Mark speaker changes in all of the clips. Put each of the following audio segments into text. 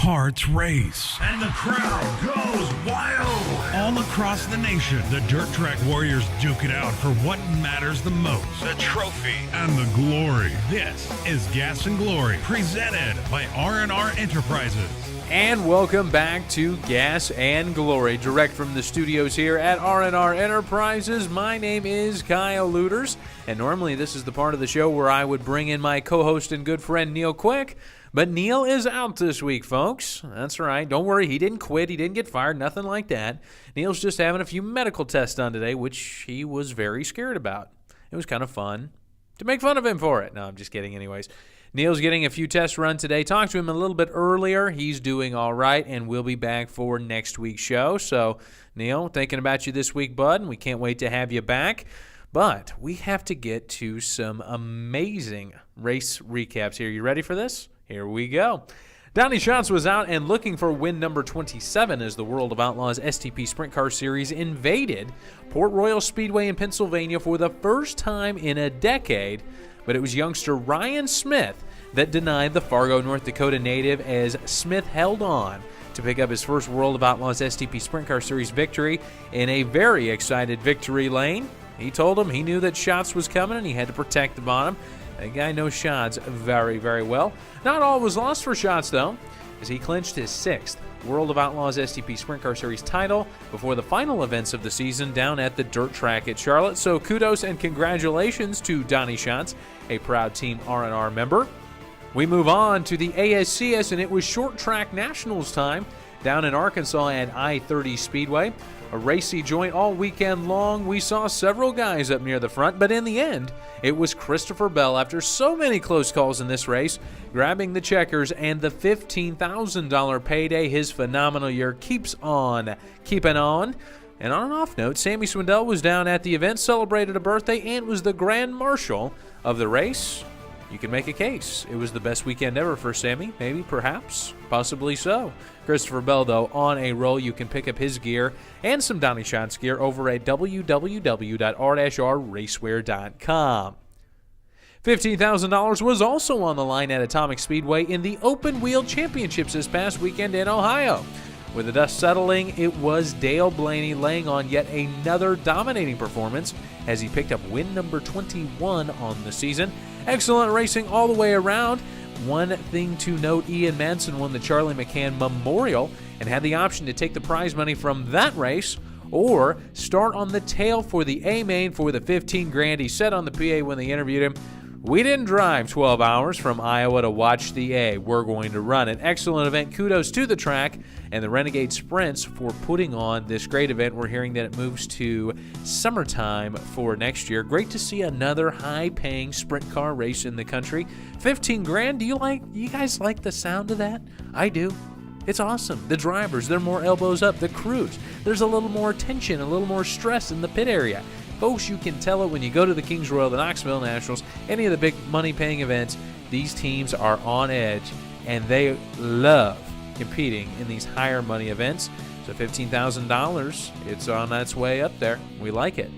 Speaker 1: hearts race, and the crowd goes wild. All across the nation, the dirt track warriors duke it out for what matters the most: the trophy and the glory. This is Gas and Glory, presented by NHRA Enterprises.
Speaker 2: And welcome back to Gas and Glory, direct from the studios here at NHRA Enterprises. My name is Kyle Luetters, and normally this is the part of the show where I would bring in my co-host and good friend Neil Quick, but Neil is out this week, folks. That's right. Don't worry, he didn't quit, he didn't get fired, nothing like that. Neil's just having a few medical tests done today, which he was very scared about. It was kind of fun to make fun of him for it. No, I'm just kidding anyways. Neil's getting a few tests run today. Talked to him a little bit earlier. He's doing all right, and we'll be back for next week's show. So, Neil, thinking about you this week, bud, and we can't wait to have you back. But we have to get to some amazing race recaps here. You ready for this? Here we go. Donnie Schatz was out and looking for win number 27 as the World of Outlaws STP Sprint Car Series invaded Port Royal Speedway in Pennsylvania for the first time in a decade. But it was youngster Ryan Smith that denied the Fargo, North Dakota native as Smith held on to pick up his first World of Outlaws STP Sprint Car Series victory in a very excited victory lane. He told him he knew that Schatz was coming and he had to protect the bottom. That guy knows Schatz very, very well. Not all was lost for Schatz, though, as he clinched his sixth World of Outlaws STP Sprint Car Series title before the final events of the season down at the dirt track at Charlotte. So kudos and congratulations to Donnie Schatz, a proud Team R&R member. We move on to the ASCS, and it was short track nationals time down in Arkansas at I-30 Speedway. A racy joint all weekend long. We saw several guys up near the front, but in the end, it was Christopher Bell, after so many close calls in this race, grabbing the checkers and the $15,000 payday. His phenomenal year keeps on keeping on. And on an off note, Sammy Swindell was down at the event, celebrated a birthday, and was the grand marshal of the race. You can make a case. It was the best weekend ever for Sammy. Maybe, perhaps, possibly so. Christopher Bell, though, on a roll. You can pick up his gear and some Donnie Schatz gear over at www.r-rracewear.com. $15,000 was also on the line at Atomic Speedway in the Open Wheel Championships this past weekend in Ohio. With the dust settling, it was Dale Blaney laying on yet another dominating performance as he picked up win number 21 on the season. Excellent racing all the way around. One thing to note, Ian Manson won the Charlie McCann Memorial and had the option to take the prize money from that race or start on the tail for the A-Main for the $15,000. He said on the PA when they interviewed him, "We didn't drive 12 hours from Iowa to watch the A. We're going to run." An excellent event. Kudos to the track and the Renegade Sprints for putting on this great event. We're hearing that it moves to summertime for next year. Great to see another high-paying sprint car race in the country. $15,000. Do you guys like the sound of that? I do. It's awesome. The drivers, they're more elbows up. The crews, there's a little more tension, a little more stress in the pit area. Folks, you can tell it when you go to the Kings Royal, the Knoxville Nationals, any of the big money-paying events. These teams are on edge, and they love competing in these higher money events. So $15,000, it's on its way up there. We like it.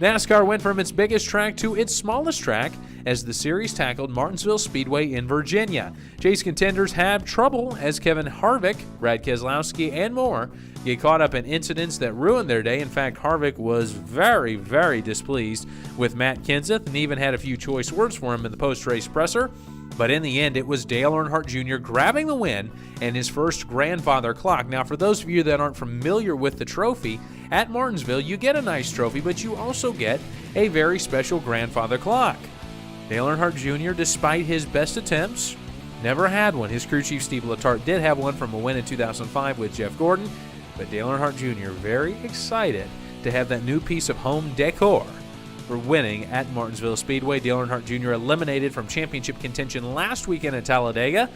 Speaker 2: NASCAR went from its biggest track to its smallest track as the series tackled Martinsville Speedway in Virginia. Chase contenders have trouble as Kevin Harvick, Brad Keselowski, and more get caught up in incidents that ruined their day. In fact, Harvick was very, very displeased with Matt Kenseth and even had a few choice words for him in the post-race presser. But in the end, it was Dale Earnhardt Jr. grabbing the win and his first grandfather clock. Now, for those of you that aren't familiar with the trophy, at Martinsville, you get a nice trophy, but you also get a very special grandfather clock. Dale Earnhardt Jr., despite his best attempts, never had one. His crew chief, Steve Letarte, did have one from a win in 2005 with Jeff Gordon, but Dale Earnhardt Jr. very excited to have that new piece of home decor for winning at Martinsville Speedway. Dale Earnhardt Jr. eliminated from championship contention last weekend at Talladega.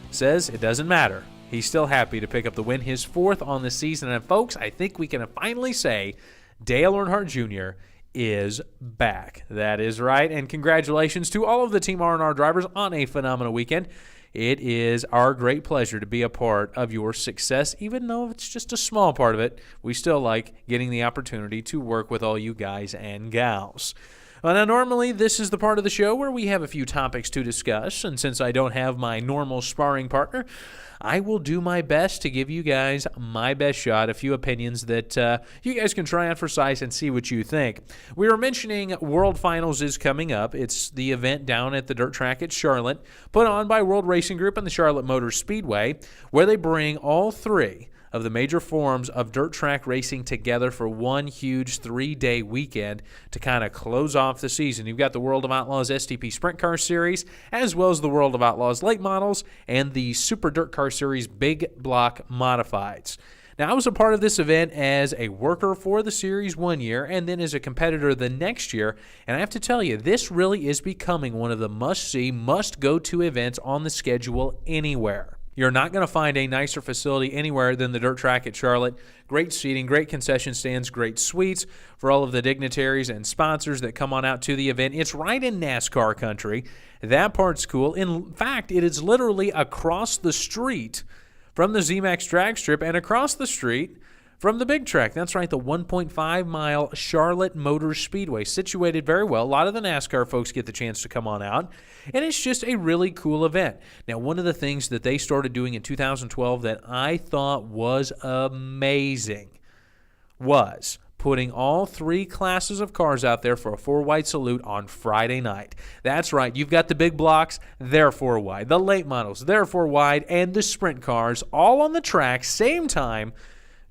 Speaker 2: Says it doesn't matter. He's still happy to pick up the win, his fourth on the season. And folks, I think we can finally say Dale Earnhardt Jr. is back. That is right. And congratulations to all of the Team R&R drivers on a phenomenal weekend. It is our great pleasure to be a part of your success. Even though it's just a small part of it, we still like getting the opportunity to work with all you guys and gals. Well, now, normally, this is the part of the show where we have a few topics to discuss, and since I don't have my normal sparring partner, I will do my best to give you guys my best shot, a few opinions that you guys can try on for size and see what you think. We were mentioning World Finals is coming up. It's the event down at the dirt track at Charlotte, put on by World Racing Group and the Charlotte Motor Speedway, where they bring all three of the major forms of dirt track racing together for one huge 3-day weekend to kind of close off the season. You've got the World of Outlaws STP Sprint Car Series, as well as the World of Outlaws Late Models and the Super Dirt Car Series Big Block Modifieds. Now, I was a part of this event as a worker for the series one year and then as a competitor the next year, and I have to tell you, this really is becoming one of the must-see, must-go-to events on the schedule anywhere. You're not going to find a nicer facility anywhere than the dirt track at Charlotte. Great seating, great concession stands, great suites for all of the dignitaries and sponsors that come on out to the event. It's right in NASCAR country. That part's cool. In fact, it is literally across the street from the ZMAX drag strip and across the street from the big track. That's right, the 1.5-mile Charlotte Motor Speedway, situated very well. A lot of the NASCAR folks get the chance to come on out, and it's just a really cool event. Now, one of the things that they started doing in 2012 that I thought was amazing was putting all three classes of cars out there for a 4-wide salute on Friday night. That's right, you've got the big blocks, they're 4-wide, the late models, they're 4-wide, and the sprint cars all on the track, same time,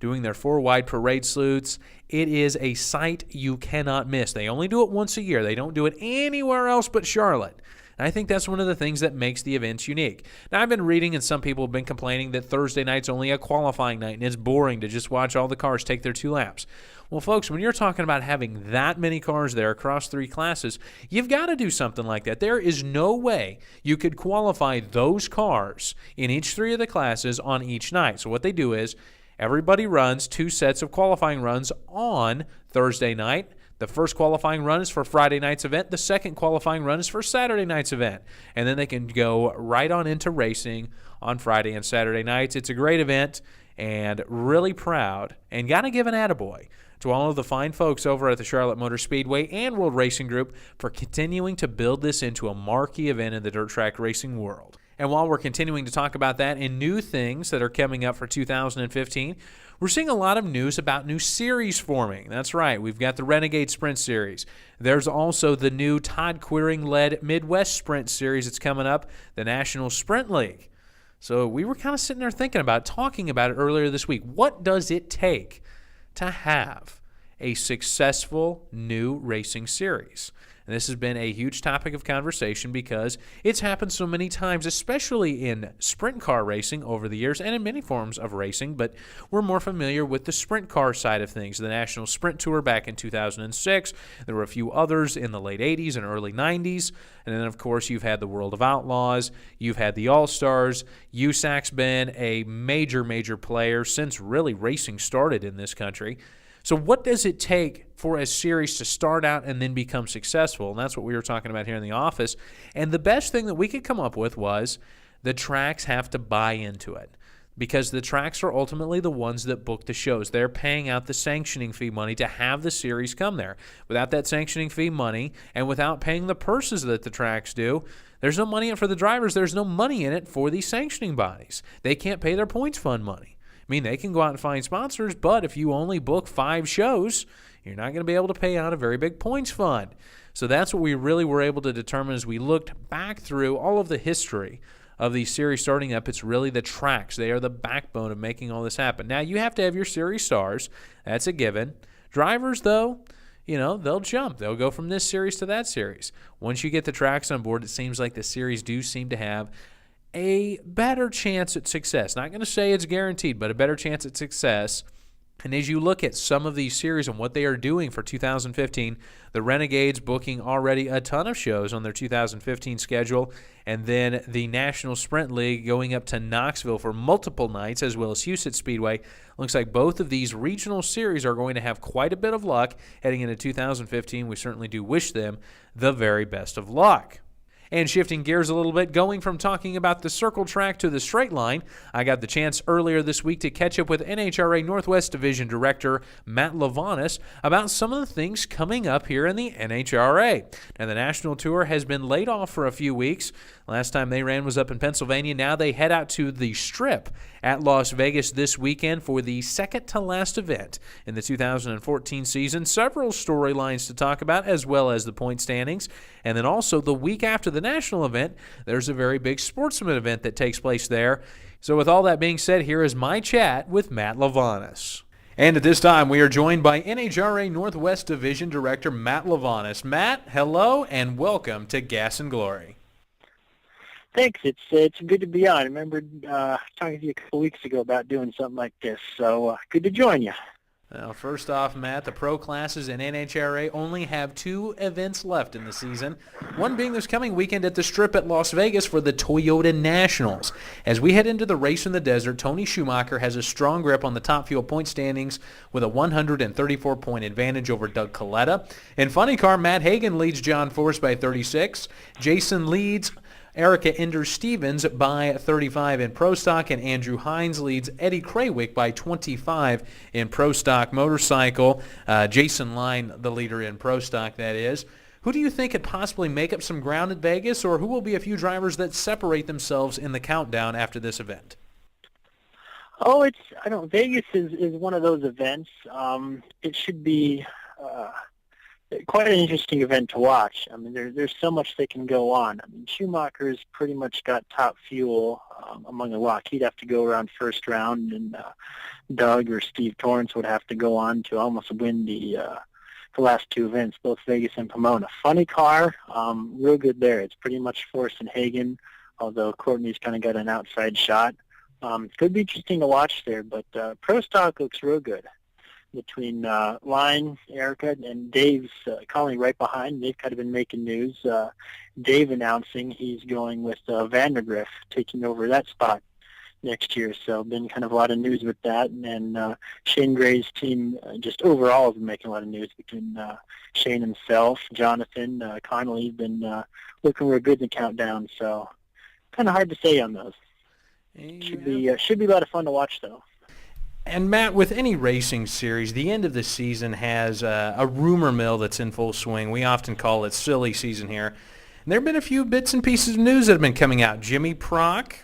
Speaker 2: doing their 4-wide parade salutes. It is a sight you cannot miss. They only do it once a year. They don't do it anywhere else but Charlotte. And I think that's one of the things that makes the events unique. Now, I've been reading, and some people have been complaining that Thursday night's only a qualifying night, and it's boring to just watch all the cars take their 2 laps. Well, folks, when you're talking about having that many cars there across 3 classes, you've got to do something like that. There is no way you could qualify those cars in each 3 of the classes on each night. So what they do is everybody runs 2 sets of qualifying runs on Thursday night. The first qualifying run is for Friday night's event. The second qualifying run is for Saturday night's event. And then they can go right on into racing on Friday and Saturday nights. It's a great event and really proud, and got to give an attaboy to all of the fine folks over at the Charlotte Motor Speedway and World Racing Group for continuing to build this into a marquee event in the dirt track racing world. And while we're continuing to talk about that and new things that are coming up for 2015, we're seeing a lot of news about new series forming. That's right, we've got the Renegade Sprint Series. There's also the new Todd Quiring-led Midwest Sprint Series that's coming up, the National Sprint League. So we were kind of sitting there thinking about it, talking about it earlier this week. What does it take to have a successful new racing series? And this has been a huge topic of conversation because it's happened so many times, especially in sprint car racing over the years and in many forms of racing, but we're more familiar with the sprint car side of things. The National Sprint Tour back in 2006. There were a few others in the late 80s and early 90s. And then, of course, you've had the World of Outlaws. You've had the All-Stars. USAC's been a major, major player since really racing started in this country. So what does it take for a series to start out and then become successful? And that's what we were talking about here in the office. And the best thing that we could come up with was the tracks have to buy into it, because the tracks are ultimately the ones that book the shows. They're paying out the sanctioning fee money to have the series come there. Without that sanctioning fee money and without paying the purses that the tracks do, there's no money in it for the drivers. There's no money in it for the sanctioning bodies. They can't pay their points fund money. I mean, they can go out and find sponsors, but if you only book 5 shows, you're not going to be able to pay out a very big points fund. So that's what we really were able to determine as we looked back through all of the history of the series starting up. It's really the tracks. They are the backbone of making all this happen. Now, you have to have your series stars. That's a given. Drivers, though, they'll jump. They'll go from this series to that series. Once you get the tracks on board, it seems like the series do seem to have a better chance at success. Not going to say it's guaranteed, but a better chance at success. And as you look at some of these series and what they are doing for 2015, the Renegades booking already a ton of shows on their 2015 schedule, and then the National Sprint League going up to Knoxville for multiple nights, as well as Houston Speedway. Looks like both of these regional series are going to have quite a bit of luck heading into 2015. We certainly do wish them the very best of luck. And shifting gears a little bit, going from talking about the circle track to the straight line, I got the chance earlier this week to catch up with NHRA Northwest Division Director Matt Levonas about some of the things coming up here in the NHRA. Now, the national tour has been laid off for a few weeks. Last time they ran was up in Pennsylvania. Now they head out to the Strip at Las Vegas this weekend for the second-to-last event in the 2014 season. Several storylines to talk about, as well as the point standings. And then also the week after the national event, there's a very big sportsman event that takes place there. So with all that being said, here is my chat with Matt Levonas. And at this time, we are joined by NHRA Northwest Division Director Matt Levonas. Matt, hello and welcome to Gas and Glory.
Speaker 3: Thanks. It's good to be on. I remember talking to you a couple weeks ago about doing something like this, so good to join you.
Speaker 2: Well, first off, Matt, the pro classes in NHRA only have 2 events left in the season, one being this coming weekend at the Strip at Las Vegas for the Toyota Nationals. As we head into the race in the desert, Tony Schumacher has a strong grip on the top fuel point standings with a 134-point advantage over Doug Coletta. In funny car, Matt Hagan leads John Force by 36. Jason leads Erica Ender-Stevens by 35 in Pro Stock, and Andrew Hines leads Eddie Craywick by 25 in Pro Stock motorcycle. Jason Line, the leader in Pro Stock, that is. Who do you think could possibly make up some ground at Vegas, or who will be a few drivers that separate themselves in the countdown after this event?
Speaker 3: Vegas is one of those events. It should be quite an interesting event to watch. I mean, there's so much that can go on. I mean, Schumacher's pretty much got top fuel among the lot. He'd have to go around first round, and Doug or Steve Torrance would have to go on to almost win the last 2 events, both Vegas and Pomona. Funny car, real good there. It's pretty much Force and Hagan, although Courtney's kind of got an outside shot. Could be interesting to watch there, but Pro Stock looks real good. Between Line, Erica, and Dave's calling right behind. They've kind of been making news. Dave announcing he's going with Vandergriff, taking over that spot next year. So been kind of a lot of news with that. And Shane Gray's team just overall has been making a lot of news between Shane himself, Jonathan, Connolly have been looking real good in the countdown. So kind of hard to say on those. Should be a lot of fun to watch, though.
Speaker 2: And Matt, with any racing series, the end of the season has a rumor mill that's in full swing. We often call it silly season here. And there have been a few bits and pieces of news that have been coming out. Jimmy Prock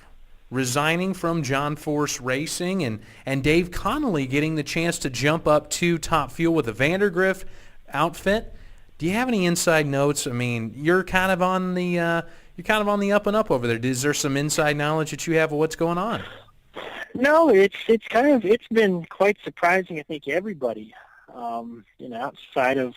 Speaker 2: resigning from John Force Racing, and Dave Connolly getting the chance to jump up to Top Fuel with a Vandergriff outfit. Do you have any inside notes? I mean, you're kind of on the up and up over there. Is there some inside knowledge that you have of what's going on?
Speaker 3: No, it's been quite surprising. I think everybody, outside of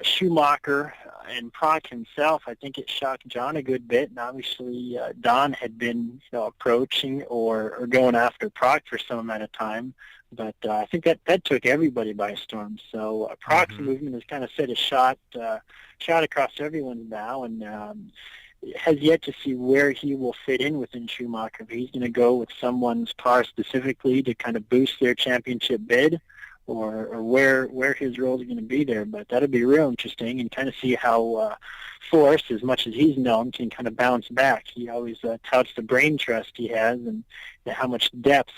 Speaker 3: Schumacher and Prock himself, I think it shocked John a good bit. And obviously, Don had been approaching or going after Prock for some amount of time. But I think that took everybody by storm. So Prock's movement has kind of set a shot across everyone's bow, and has yet to see where he will fit in within Schumacher. If he's going to go with someone's car specifically to kind of boost their championship bid, or where his role is going to be there. But that'll be real interesting, and kind of see how Force, as much as he's known, can kind of bounce back. He always touts the brain trust he has and how much depth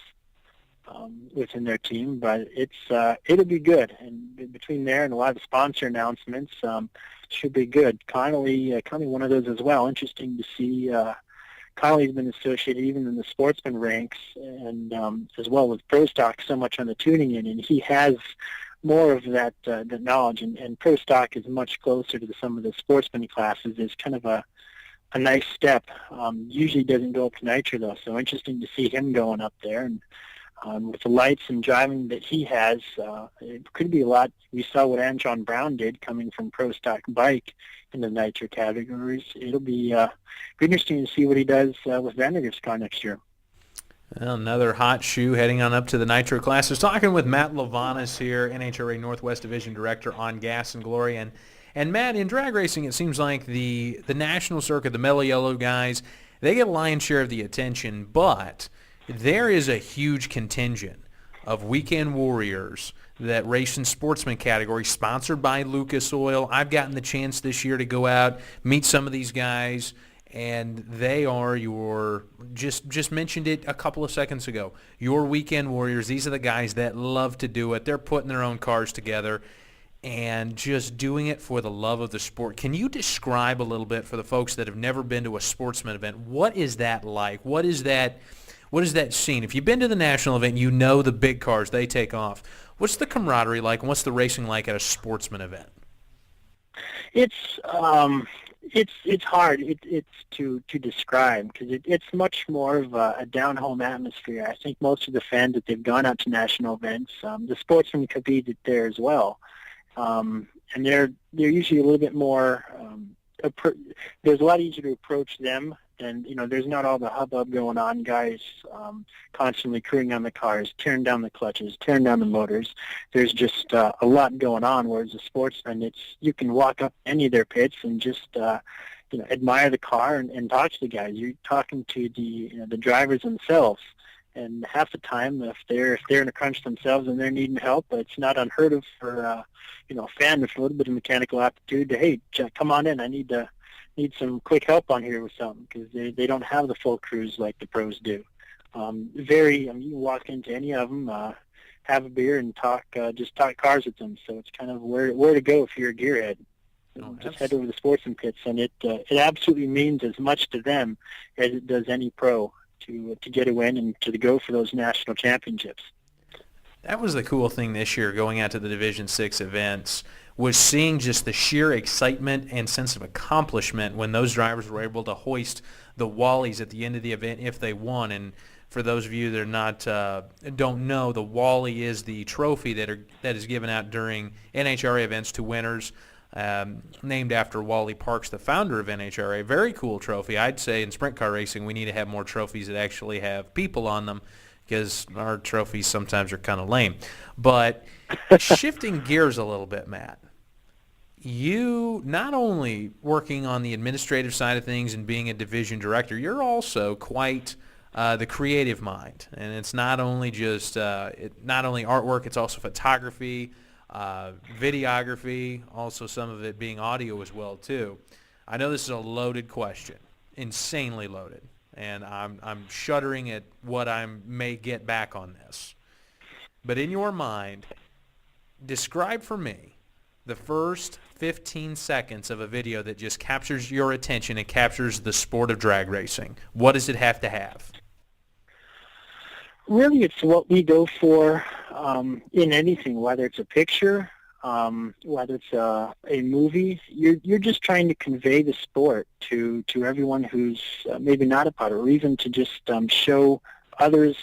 Speaker 3: within their team. But it'll be good, and between there and a lot of the sponsor announcements, should be good. Connolly, one of those as well. Interesting to see. Connolly's been associated even in the sportsman ranks, and as well with Pro Stock so much on the tuning end, and he has more of that knowledge. And Pro Stock is much closer to some of the sportsman classes. Is kind of a nice step. Usually doesn't go up to Nitro though, so interesting to see him going up there. And with the lights and driving that he has, it could be a lot. We saw what Antron Brown did coming from Pro Stock Bike in the Nitro categories. It'll be interesting to see what he does with Vandergriff's car next year.
Speaker 2: Well, another hot shoe heading on up to the Nitro classes. Talking with Matt Levonas here, NHRA Northwest Division Director on Gas and Glory. And Matt, in drag racing, it seems like the national circuit, the Mellow Yellow guys, they get a lion's share of the attention, but there is a huge contingent of weekend warriors that race in sportsman category, sponsored by Lucas Oil. I've gotten the chance this year to go out, meet some of these guys, and they are your, just mentioned it a couple of seconds ago, your weekend warriors. These are the guys that love to do it. They're putting their own cars together and just doing it for the love of the sport. Can you describe a little bit for the folks that have never been to a sportsman event? What is that like? What is that scene? If you've been to the national event, you know the big cars, they take off. What's the camaraderie like, and what's the racing like at a sportsman event?
Speaker 3: It's hard it's to describe, because it's much more of a down-home atmosphere. I think most of the fans that they've gone out to national events, the sportsmen competed there as well, and they're usually a little bit more. There's a lot easier to approach them. And, there's not all the hubbub going on, guys constantly crewing on the cars, tearing down the clutches, tearing down the motors. There's just a lot going on, whereas a sportsman, you can walk up any of their pits and just, admire the car and talk to the guys. You're talking to the drivers themselves. And half the time, if they're in a crunch themselves and they're needing help, it's not unheard of for, a fan with a little bit of mechanical aptitude to, hey, come on in, I need some quick help on here with something, because they don't have the full crews like the pros do. You can walk into any of them, have a beer, and talk cars with them. So it's kind of where to go if you're a gearhead. Just head over to the sportsman pits, and it absolutely means as much to them as it does any pro to get a win and to go for those national championships.
Speaker 2: That was the cool thing this year, going out to the Division 6 events, was seeing just the sheer excitement and sense of accomplishment when those drivers were able to hoist the Wallies at the end of the event if they won. And for those of you that don't know, the Wally is the trophy that is given out during NHRA events to winners, named after Wally Parks, the founder of NHRA. Very cool trophy. I'd say in sprint car racing we need to have more trophies that actually have people on them, because our trophies sometimes are kind of lame. But shifting gears a little bit, Matt, you not only working on the administrative side of things and being a division director, you're also quite the creative mind. And it's not only just not only artwork, it's also photography, videography, also some of it being audio as well too. I know this is a loaded question, insanely loaded, and I'm shuddering at what I may get back on this. But in your mind, describe for me the first 15 seconds of a video that just captures your attention and captures the sport of drag racing. What does it have to have?
Speaker 3: Really, it's what we go for in anything, whether it's a picture, whether it's a movie. You're just trying to convey the sport to everyone who's maybe not a part, or even to just show others,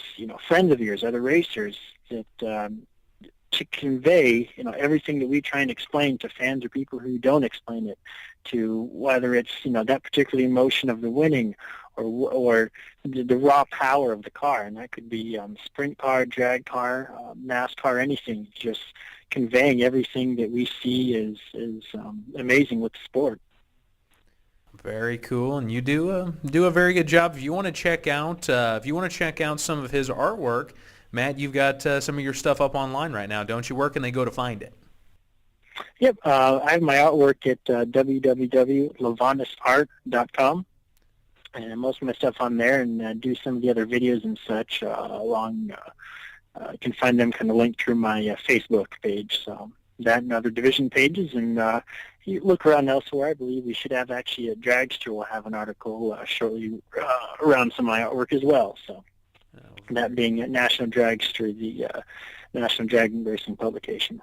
Speaker 3: friends of yours, other racers, that to convey, everything that we try and explain to fans or people who don't explain it, to whether it's, that particular emotion of the winning, or the raw power of the car, and that could be sprint car, drag car, NASCAR, anything. Just conveying everything that we see is amazing with the sport.
Speaker 2: Very cool, and you do a very good job. If you want to check out some of his artwork, Matt, you've got some of your stuff up online right now, don't you? Where can they go to find it?
Speaker 3: Yep, I have my artwork at www.levonasart.com. And most of my stuff on there, and do some of the other videos and such along. You can find them kind of linked through my Facebook page. So that and other division pages, and you look around elsewhere. I believe we should have actually a Dragster will have an article shortly around some of my artwork as well. So that being at National Dragster, the National Drag Racing publication.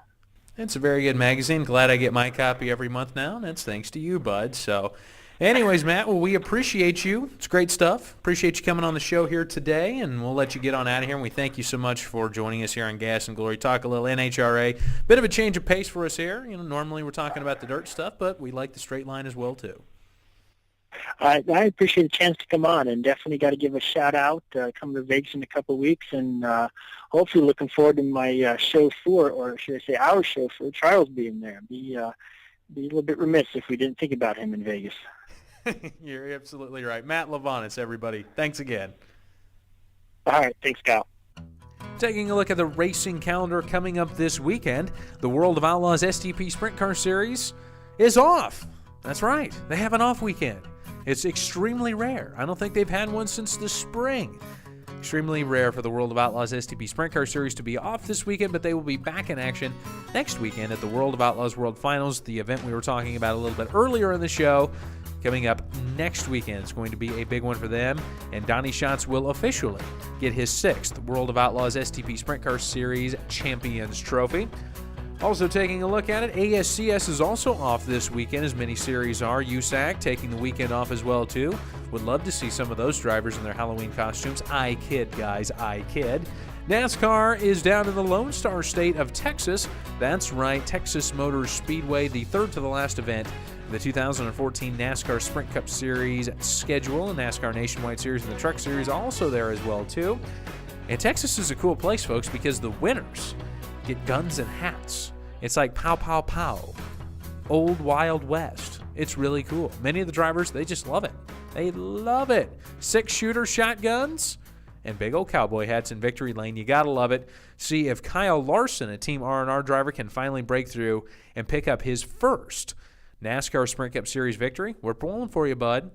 Speaker 2: It's a very good magazine. Glad I get my copy every month now, and that's thanks to you, bud. So. Anyways, Matt, well, we appreciate you. It's great stuff. Appreciate you coming on the show here today, and we'll let you get on out of here. And we thank you so much for joining us here on Gas and Glory. Talk a little NHRA. Bit of a change of pace for us here. Normally we're talking about the dirt stuff, but we like the straight line as well, too.
Speaker 3: I appreciate the chance to come on, and definitely got to give a shout-out. Coming to Vegas in a couple of weeks, and hopefully looking forward to my chauffeur, or should I say our chauffeur, Charles, being there. Be a little bit remiss if we didn't think about him in Vegas.
Speaker 2: You're absolutely right. Matt Levonas, everybody. Thanks again.
Speaker 3: All right. Thanks, Kyle.
Speaker 2: Taking a look at the racing calendar coming up this weekend, the World of Outlaws STP Sprint Car Series is off. That's right. They have an off weekend. It's extremely rare. I don't think they've had one since the spring. Extremely rare for the World of Outlaws STP Sprint Car Series to be off this weekend, but they will be back in action next weekend at the World of Outlaws World Finals, the event we were talking about a little bit earlier in the show. Coming up next weekend, it's going to be a big one for them, and Donnie Schatz will officially get his 6th World of Outlaws STP Sprint Car Series Champions Trophy. Also taking a look at it, ASCS is also off this weekend, as many series are. USAC taking the weekend off as well, too. Would love to see some of those drivers in their Halloween costumes. I kid, guys, I kid. NASCAR is down in the Lone Star State of Texas. That's right, Texas Motor Speedway, the third to the last event. The 2014 NASCAR Sprint Cup Series schedule, and NASCAR Nationwide Series and the Truck Series also there as well, too. And Texas is a cool place, folks, because the winners get guns and hats. It's like pow, pow, pow. Old Wild West. It's really cool. Many of the drivers, they just love it. They love it. 6-shooter shotguns and big old cowboy hats in victory lane. You gotta love it. See if Kyle Larson, a Team R&R driver, can finally break through and pick up his first NASCAR Sprint Cup Series victory. We're pulling for you, bud.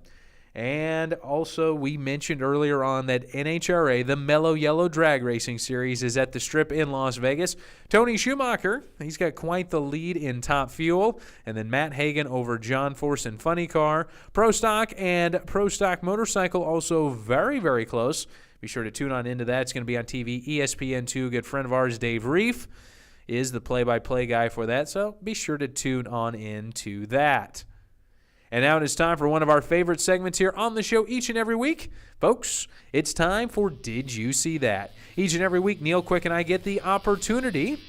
Speaker 2: And also, we mentioned earlier on that NHRA, the Mellow Yellow Drag Racing Series, is at the Strip in Las Vegas. Tony Schumacher, he's got quite the lead in Top Fuel. And then Matt Hagan over John Force in Funny Car. Pro Stock and Pro Stock Motorcycle also very, very close. Be sure to tune on into that. It's going to be on TV, ESPN2. Good friend of ours, Dave Reef, is the play-by-play guy for that. So be sure to tune on into that. And now it is time for one of our favorite segments here on the show each and every week. Folks, it's time for Did You See That? Each and every week, Neil Quick and I get the opportunity to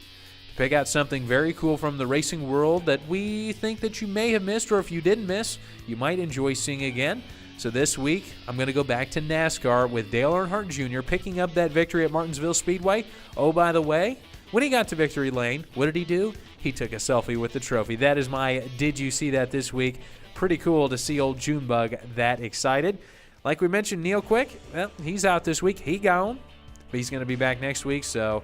Speaker 2: pick out something very cool from the racing world that we think that you may have missed, or if you didn't miss, you might enjoy seeing again. So this week, I'm going to go back to NASCAR with Dale Earnhardt Jr. picking up that victory at Martinsville Speedway. Oh, by the way, when he got to victory lane, what did he do? He took a selfie with the trophy. That is my Did You See That this week. Pretty cool to see old Junebug that excited. Like we mentioned, Neil Quick, well, he's out this week. He gone, but he's going to be back next week. So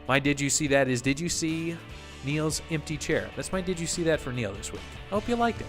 Speaker 2: my Did You See That is, did you see Neil's empty chair? That's my Did You See That for Neil this week. I hope you liked it.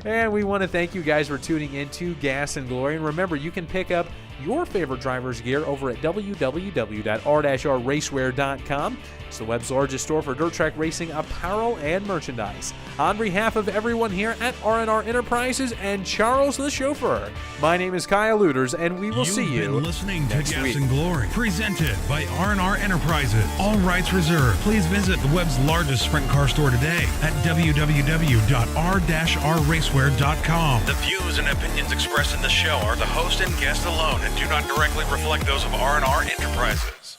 Speaker 2: And we want to thank you guys for tuning in to Gas and Glory. And remember, you can pick up your favorite driver's gear over at www.r-racewear.com. It's the web's largest store for dirt track racing apparel and merchandise. On behalf of everyone here at R&R Enterprises and Charles the chauffeur, my name is Kyle Luetters, and we will see you
Speaker 1: You've been listening to
Speaker 2: next
Speaker 1: Gas
Speaker 2: week.
Speaker 1: and Glory, presented by R&R Enterprises. All rights reserved. Please visit the web's largest sprint car store today at www.r-rracewear.com. The views and opinions expressed in the show are the host and guest alone and do not directly reflect those of R&R Enterprises.